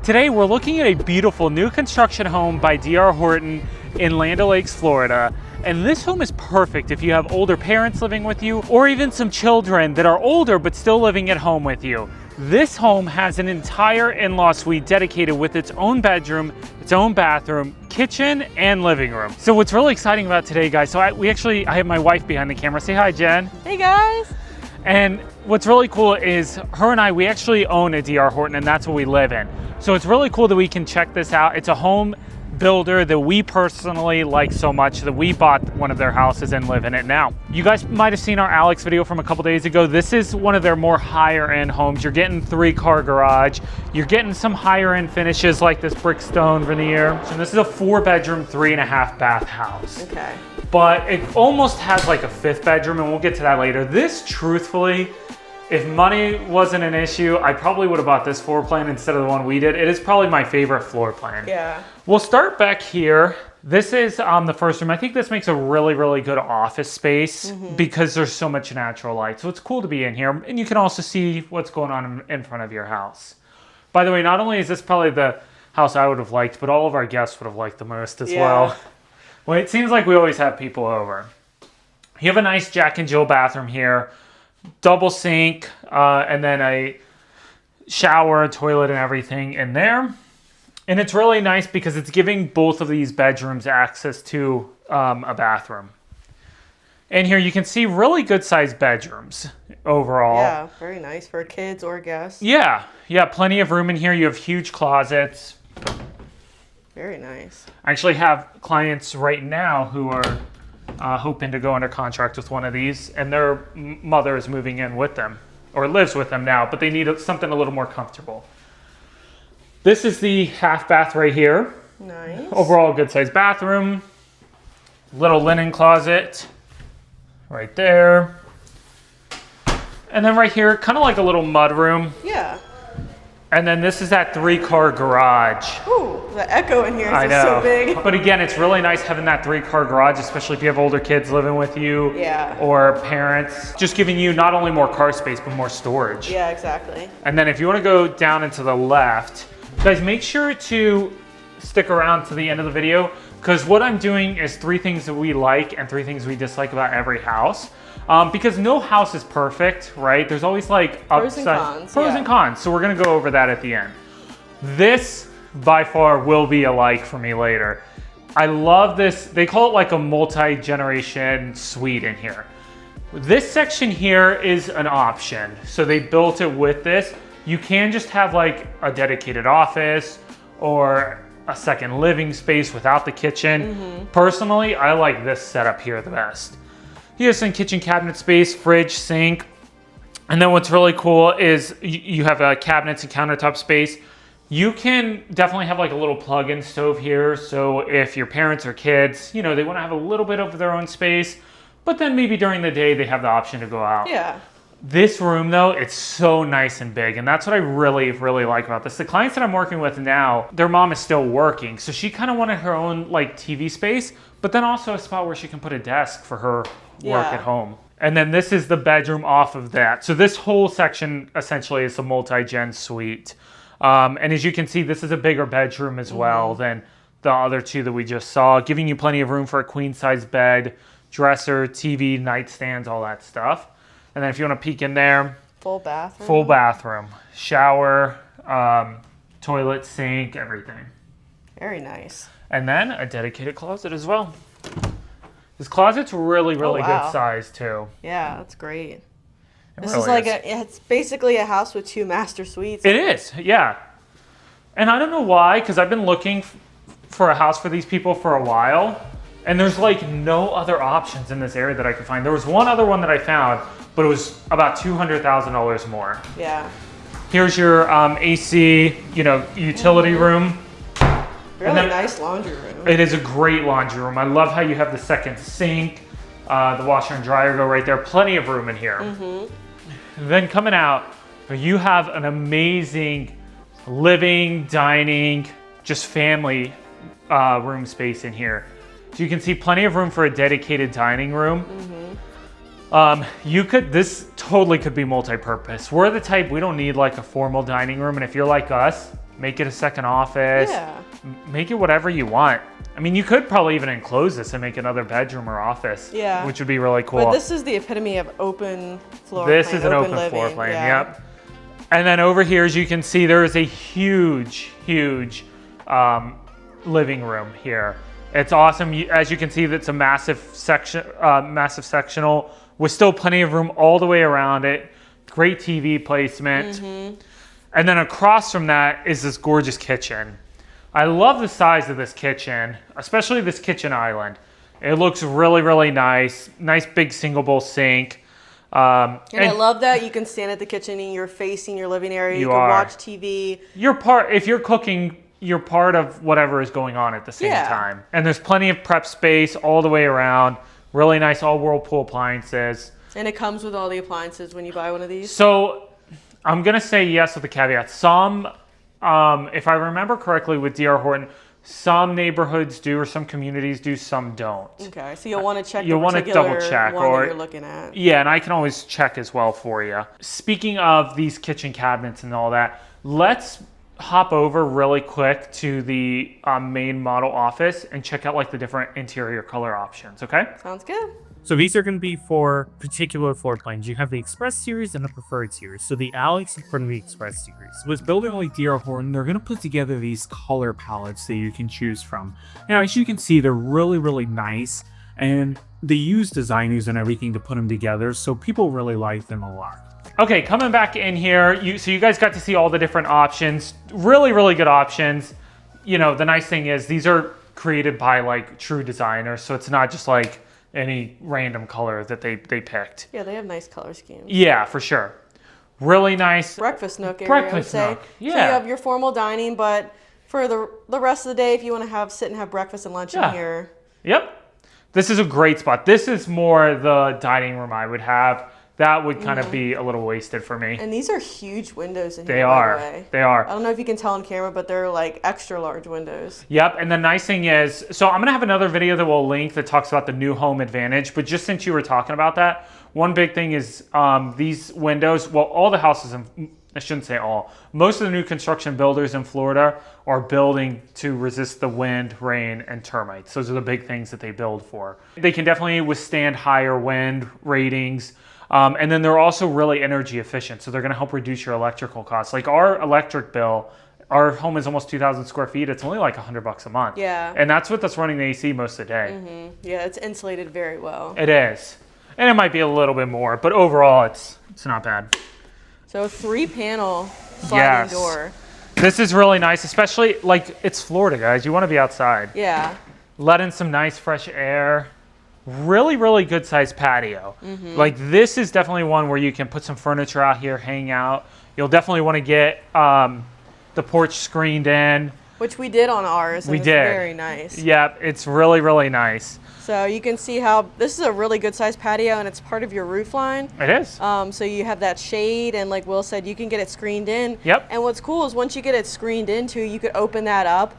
Today we're looking at a beautiful new construction home by D.R. Horton in Land O'Lakes, Florida. And this home is perfect if you have older parents living with you or even some children that are older but still living at home with you. This home has an entire in-law suite dedicated with its own bedroom, its own bathroom, kitchen, and living room. So what's really exciting about today, guys, I have my wife behind the camera. Say hi, Jen. Hey, guys. And what's really cool is her and I, we actually own a D.R. Horton, and that's what we live in. So it's really cool that we can check this out. It's a home builder that we personally like so much that we bought one of their houses and live in it now. You guys might have seen our Alex video from a couple days ago. This is one of their more higher end homes. You're getting 3-car garage. You're getting some higher end finishes like this brick stone veneer. So this is a 4-bedroom, 3.5 bath house. Okay. But it almost has like a 5th bedroom, and we'll get to that later. This, truthfully, if money wasn't an issue, I probably would have bought this floor plan instead of the one we did. It is probably my favorite floor plan. Yeah. We'll start back here. This is the first room. I think this makes a really, really good office space because there's so much natural light. So it's cool to be in here. And you can also see what's going on in front of your house. By the way, not only is this probably the house I would have liked, but all of our guests would have liked the most as well. Well, it seems like we always have people over. You have a nice Jack and Jill bathroom here. Double sink, and then a shower, toilet, and everything in there. And it's really nice because it's giving both of these bedrooms access to a bathroom. And here you can see really good sized bedrooms overall. Yeah, very nice for kids or guests. Yeah, plenty of room in here. You have huge closets. Very nice. I actually have clients right now who are hoping to go under contract with one of these, and their mother is moving in with them, or lives with them now, but they need something a little more comfortable. This is the half bath right here. Nice. Overall, good sized bathroom. Little linen closet right there. And then right here, kind of like a little mud room. Yeah. And then this is that 3-car garage. Ooh, the echo in here is so big. But again, it's really nice having that 3-car garage, especially if you have older kids living with you. Yeah. Or parents. Just giving you not only more car space, but more storage. Yeah, exactly. And then if you want to go down and to the left, guys, make sure to stick around to the end of the video, because what I'm doing is 3 things that we like and 3 things we dislike about every house. Because no house is perfect, right? There's always like pros and cons. Pros and cons. So we're gonna go over that at the end. This by far will be a like for me later. I love this. They call it like a multi-generation suite in here. This section here is an option. So they built it with this. You can just have like a dedicated office or a second living space without the kitchen. Personally, I like this setup here the best. You have some kitchen cabinet space, fridge, sink. And then what's really cool is you have cabinets and countertop space. You can definitely have like a little plug-in stove here. So if your parents or kids, they want to have a little bit of their own space, but then maybe during the day they have the option to go out. Yeah. This room though, it's so nice and big. And that's what I really, really like about this. The clients that I'm working with now, their mom is still working. So she kind of wanted her own like TV space, but then also a spot where she can put a desk for her work at home. And then this is the bedroom off of that. So this whole section essentially is a multi-gen suite. And as you can see, this is a bigger bedroom as well than the other 2 that we just saw, giving you plenty of room for a queen size bed, dresser, TV, nightstands, all that stuff. And then if you want to peek in there, full bathroom. Full bathroom, shower, toilet, sink, everything. Very nice. And then a dedicated closet as well. This closet's really, really good size too. Yeah, that's great. This is like it's basically a house with 2 master suites. It is, yeah. And I don't know why, because I've been looking for a house for these people for a while, and there's like no other options in this area that I could find. There was one other one that I found, but it was about $200,000 more. Yeah. Here's your AC, utility room. Really nice laundry room. It is a great laundry room. I love how you have the second sink, the washer and dryer go right there. Plenty of room in here. Then coming out, you have an amazing living, dining, just family room space in here. So you can see plenty of room for a dedicated dining room. This totally could be multi-purpose. We're the type, we don't need like a formal dining room. And if you're like us, make it a second office. Yeah. Make it whatever you want. I mean, you could probably even enclose this and make another bedroom or office. Yeah. Which would be really cool. But this is the epitome of open floor This plan, is an open living. floor plan, Yeah. yep. And then over here, as you can see, there is a huge living room here. It's awesome. As you can see, that's a massive sectional with still plenty of room all the way around it. Great TV placement. And then across from that is this gorgeous kitchen. I love the size of this kitchen, especially this kitchen island. It looks really, really nice. Nice big single bowl sink. And I love that you can stand at the kitchen and you're facing your living area. You can watch TV. If you're cooking, you're part of whatever is going on at the same time. And there's plenty of prep space all the way around. Really nice all Whirlpool appliances. And it comes with all the appliances when you buy one of these? So I'm going to say yes with a caveat. Some, if I remember correctly with D.R. Horton, some neighborhoods do or some communities do, some don't. Okay, so you'll want to check You'll want to double check that you're looking at. Yeah, and I can always check as well for you. Speaking of these kitchen cabinets and all that, let's hop over really quick to the main model office and check out like the different interior color options, okay? Sounds good. So these are going to be for particular floor plans. You have the Express series and the Preferred series. So the Alex is from the Express series. With building like D.R. Horton, they're going to put together these color palettes that you can choose from. Now, as you can see, they're really, really nice. And they use designers and everything to put them together. So people really like them a lot. Okay, coming back in here, so you guys got to see all the different options. Really, really good options. You know, the nice thing is these are created by like true designers. So it's not just like any random color that they picked. Yeah, they have nice color schemes. Yeah, for sure. Really nice. Breakfast nook area, Breakfast I would nook, say. yeah. So you have your formal dining, but for the rest of the day, if you want to sit and have breakfast and lunch in here. Yep. This is a great spot. This is more the dining room I would have. That would kind of be a little wasted for me. And these are huge windows in here, They by are. the way. They are. I don't know if you can tell on camera, but they're like extra large windows. Yep, and the nice thing is, so I'm going to have another video that we'll link that talks about the new home advantage, but just since you were talking about that, one big thing is these windows, well, all the houses, I shouldn't say all, most of the new construction builders in Florida are building to resist the wind, rain, and termites. Those are the big things that they build for. They can definitely withstand higher wind ratings. And then they're also really energy efficient. So they're going to help reduce your electrical costs. Like our electric bill, our home is almost 2,000 square feet. It's only like $100 a month. Yeah. And that's with us running the AC most of the day. Yeah, it's insulated very well. It is. And it might be a little bit more, but overall it's not bad. So 3-panel sliding door. This is really nice, especially like it's Florida, guys. You want to be outside. Yeah. Let in some nice fresh air. Really, really good sized patio. Like this is definitely one where you can put some furniture out here, hang out. You'll definitely want to get the porch screened in. Which we did on ours. We It's did. Very nice. Yep, it's really, really nice. So you can see how this is a really good sized patio and it's part of your roof line. It is. So you have that shade and like Will said, you can get it screened in. Yep. And what's cool is once you get it screened into, you could open that up.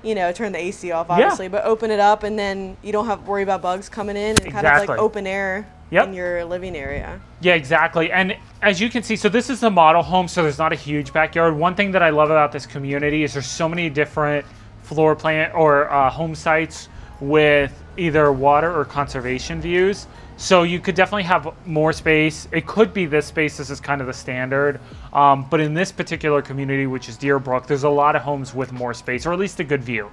You know, turn the AC off, obviously, but open it up and then you don't have to worry about bugs coming in and kind of like open air in your living area. Yeah, exactly. And as you can see, so this is the model home, so there's not a huge backyard. One thing that I love about this community is there's so many different floor plan or home sites with either water or conservation views. So you could definitely have more space. It could be this space. This is kind of the standard. But in this particular community, which is Deerbrook, there's a lot of homes with more space, or at least a good view.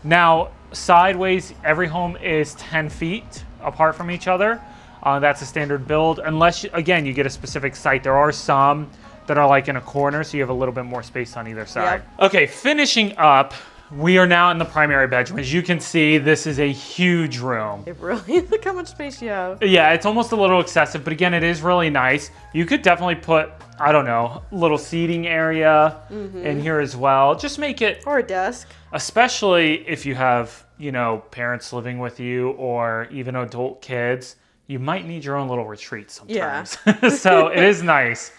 Now, sideways, every home is 10 feet apart from each other. That's a standard build, unless, again, you get a specific site. There are some that are like in a corner, so you have a little bit more space on either side. Okay, finishing up, we are now in the primary bedroom. As you can see, this is a huge room. It really, look how much space you have. Yeah, it's almost a little excessive, but again, it is really nice. You could definitely put, I don't know, a little seating area in here as well. Just make it... Or a desk. Especially if you have, you know, parents living with you or even adult kids, you might need your own little retreat sometimes. Yeah. So it is nice.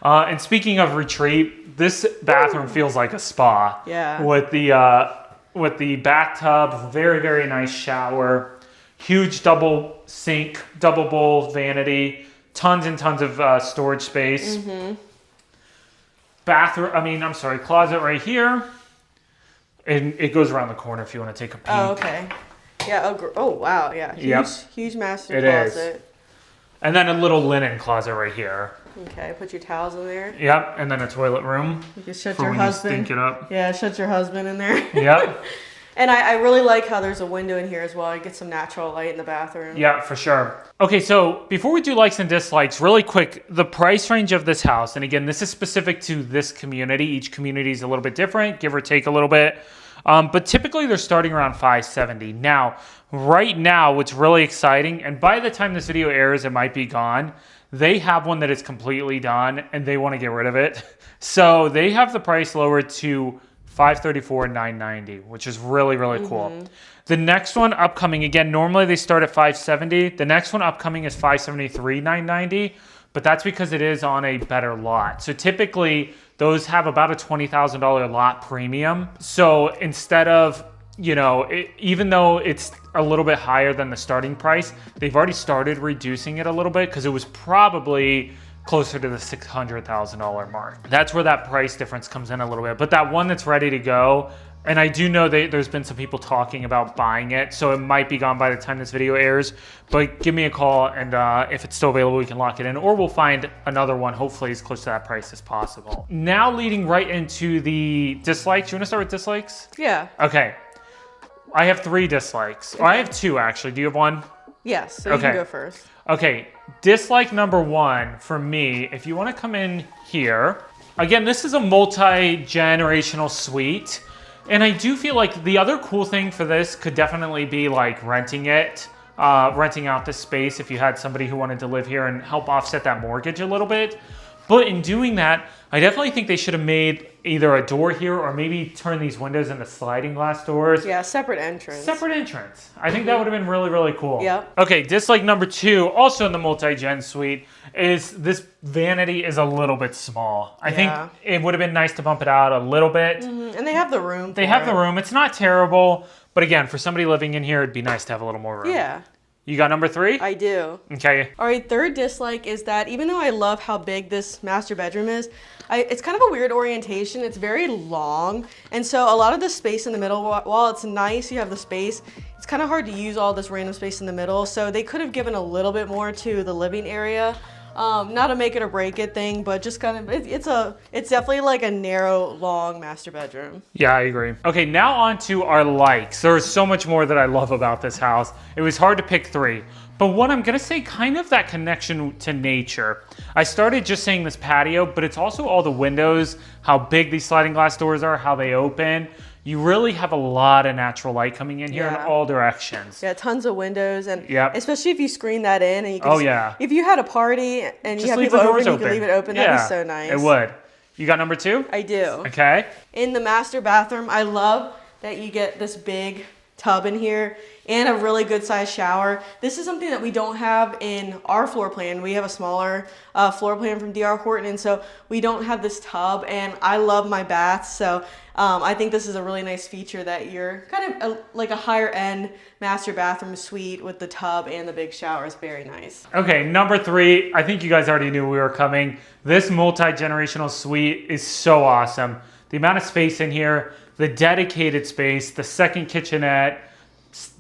And speaking of retreat, this bathroom feels like a spa. Yeah. With the bathtub, very, very nice shower, huge double sink, double bowl vanity, tons and tons of storage space. closet right here. And it goes around the corner if you want to take a peek. Oh, okay. Yeah. Oh, wow. Yeah. Huge master closet. Is. And then a little linen closet right here. Okay. Put your towels in there. Yep. And then a toilet room. You can shut your husband. You stink it up. Yeah. Shut your husband in there. Yep. And I really like how there's a window in here as well. You get some natural light in the bathroom. Yeah, for sure. Okay, so before we do likes and dislikes, really quick, the price range of this house, and again, this is specific to this community. Each community is a little bit different, give or take a little bit. But typically they're starting around $570. Now, right now, what's really exciting, and by the time this video airs, it might be gone. They have one that is completely done, and they want to get rid of it. So they have the price lowered to $534,990, which is really, really cool. The next one upcoming, again, normally they start at $570. The next one upcoming is $573,990, but that's because it is on a better lot. So typically those have about a $20,000 lot premium. So instead of, even though it's a little bit higher than the starting price, they've already started reducing it a little bit because it was probably closer to the $600,000 mark. That's where that price difference comes in a little bit. But that one that's ready to go, and I do know that there's been some people talking about buying it, so it might be gone by the time this video airs, but give me a call, and if it's still available, we can lock it in, or we'll find another one, hopefully as close to that price as possible. Now leading right into the dislikes. You wanna start with dislikes? Yeah. Okay. I have 3 dislikes. Okay. Or I have 2, actually. Do you have one? Yes, so you can go first. Okay, dislike number 1 for me, if you want to come in here, again, this is a multi-generational suite, and I do feel like the other cool thing for this could definitely be like renting out this space if you had somebody who wanted to live here and help offset that mortgage a little bit. But in doing that, I definitely think they should have made either a door here or maybe turn these windows into sliding glass doors. Yeah, separate entrance. Separate entrance. I think that would have been really, really cool. Yeah. Okay, dislike number 2, also in the multi-gen suite, is this vanity is a little bit small. I think it would have been nice to bump it out a little bit. And they have the room. They have the room. It's not terrible, but again, for somebody living in here, it'd be nice to have a little more room. Yeah. You got number 3? I do. Okay. All right, third dislike is that even though I love how big this master bedroom is, it's kind of a weird orientation. It's very long. And so a lot of the space in the middle, while it's nice, you have the space, it's kind of hard to use all this random space in the middle. So they could have given a little bit more to the living area. Not a make it or break it thing, but just kind of, it's definitely like a narrow, long master bedroom. Yeah, I agree. Okay, now on to our likes. There's so much more that I love about this house. It was hard to pick 3. But what I'm gonna say, kind of that connection to nature. I started just saying this patio, but it's also all the windows, how big these sliding glass doors are, how they open. You really have a lot of natural light coming in here in all directions. Yeah, tons of windows, and especially if you screen that in, and you can if you had a party and you have people over and you can leave it open, that'd be so nice. It would. You got number 2? I do. Okay. In the master bathroom, I love that you get this big tub in here and a really good sized shower. This is something that we don't have in our floor plan. We have a smaller floor plan from DR Horton, and so we don't have this tub, and I love my baths, so I think this is a really nice feature that you're kind of like a higher end master bathroom suite with the tub and the big shower is very nice. Okay, number 3, I think you guys already knew we were coming. This multi-generational suite is so awesome. The amount of space in here, the dedicated space, the second kitchenette,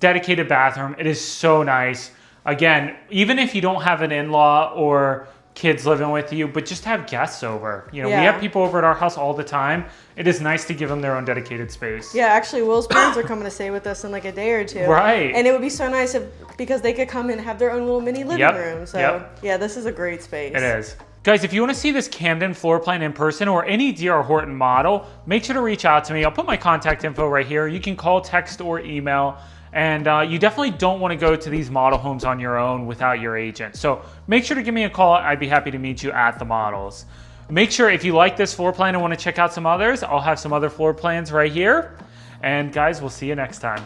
dedicated bathroom, it is so nice. Again, even if you don't have an in-law or kids living with you, but just have guests over. We have people over at our house all the time. It is nice to give them their own dedicated space. Yeah, actually, Will's parents are coming to stay with us in like a day or 2. Right. And it would be so nice because they could come and have their own little mini living room. So yeah, this is a great space. It is. Guys, if you want to see this Camden floor plan in person or any DR Horton model, make sure to reach out to me. I'll put my contact info right here. You can call, text, or email. And you definitely don't want to go to these model homes on your own without your agent. So make sure to give me a call. I'd be happy to meet you at the models. Make sure if you like this floor plan and want to check out some others, I'll have some other floor plans right here. And guys, we'll see you next time.